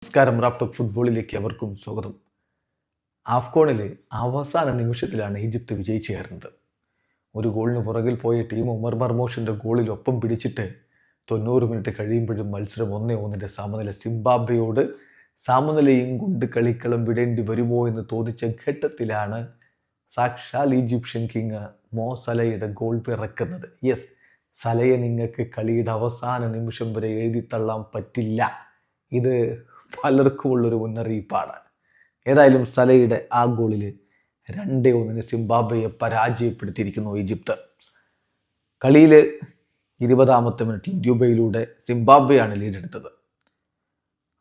നമസ്കാരം. Raf talk ഫുട്ബോളിലേക്ക് അവർക്കും സ്വാഗതം. ആഫ്കോണിൽ അവസാന നിമിഷത്തിലാണ് ഈജിപ്ത് വിജയിച്ചു കയറുന്നത്. ഒരു ഗോളിന് പുറകിൽ പോയ ടീം ഉമർ മർമോഷിൻ്റെ ഗോളിൽ ഒപ്പം പിടിച്ചിട്ട് 90 മിനിറ്റ് കഴിയുമ്പോഴും മത്സരം 1-1 സമനില. സിംബാബ്വെയോട് സമനിലയും കൊണ്ട് കളിക്കളം വിടേണ്ടി വരുമോ എന്ന് തോന്നിച്ച ഘട്ടത്തിലാണ് സാക്ഷാൽ ഈജിപ്ഷ്യൻ കിങ് മോ സലയുടെ ഗോൾ പിറക്കുന്നത്. യെസ്, സലയെ നിങ്ങൾക്ക് കളിയുടെ അവസാന നിമിഷം വരെ എഴുതിത്തള്ളാൻ പറ്റില്ല. ഇത് പലർക്കും ഉള്ളൊരു മുന്നറിയിപ്പാണ്. ഏതായാലും സലയുടെ ആ ഗോളിൽ 2-1 സിംബാബ്വെയെ പരാജയപ്പെടുത്തിയിരിക്കുന്നു ഈജിപ്ത്. കളിയിൽ 20ാമത്തെ മിനിറ്റിൽ ഡ്യൂബയിലൂടെ സിംബാബ്വെയാണ് ലീഡെടുത്തത്.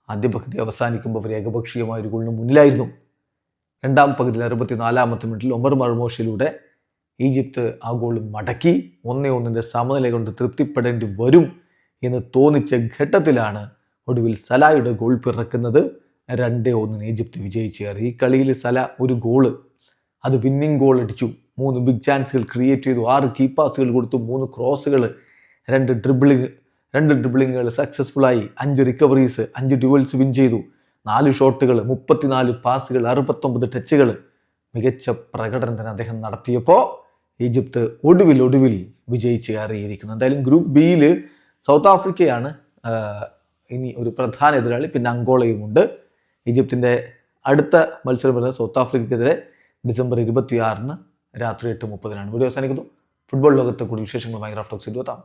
ആദ്യ പകുതി അവസാനിക്കുമ്പോൾ അവർ ഏകപക്ഷീയമായ ഒരു ഗോളിന് മുന്നിലായിരുന്നു. രണ്ടാം പകുതിയിൽ 64ാമത്തെ മിനിറ്റിൽ ഉമർ മർമോഷിലൂടെ ഈജിപ്ത് ആ ഗോൾ മടക്കി 1-1 സമനില കൊണ്ട് തൃപ്തിപ്പെടേണ്ടി വരും എന്ന് തോന്നിച്ച ഘട്ടത്തിലാണ് ഒടുവിൽ സലായുടെ ഗോൾ പിറക്കുന്നത്. 2-1 ഈജിപ്ത് വിജയിച്ചു കയറി. ഈ കളിയിൽ സല ഒരു ഗോള്, അത് വിന്നിങ് ഗോൾ അടിച്ചു. 3 ബിഗ് ചാൻസുകൾ ക്രിയേറ്റ് ചെയ്തു. 6 കീ പാസുകൾ കൊടുത്തു. 3 ക്രോസുകൾ, 2 ഡ്രിബിളിങ്ങുകൾ സക്സസ്ഫുള്ളായി. 5 റിക്കവറീസ്, 5 ഡ്യുവൽസ് വിൻ ചെയ്തു. 4 ഷോട്ടുകൾ, 34 പാസുകൾ, 69 ടച്ചുകൾ. മികച്ച പ്രകടനം തന്നെ അദ്ദേഹം നടത്തിയപ്പോൾ ഈജിപ്ത് ഒടുവിൽ വിജയിച്ച് കയറിയിരിക്കുന്നു. എന്തായാലും ഗ്രൂപ്പ് ബിയിൽ സൗത്ത് ആഫ്രിക്കയാണ് ഇനി ഒരു പ്രധാന എതിരാളി. പിന്നെ അങ്കോളയുമുണ്ട്. ഈജിപ്തിൻ്റെ അടുത്ത മത്സരം വരുന്നത് സൗത്ത് ആഫ്രിക്കയ്ക്കെതിരെ ഡിസംബർ 26 രാത്രി 8:30 വീഡിയോ അവസാനിക്കുന്നു. ഫുട്ബോൾ ലോകത്തെ കൂടുതൽ വിശേഷങ്ങളുമായി റാഫ് ടോക്സിൽ എത്താം.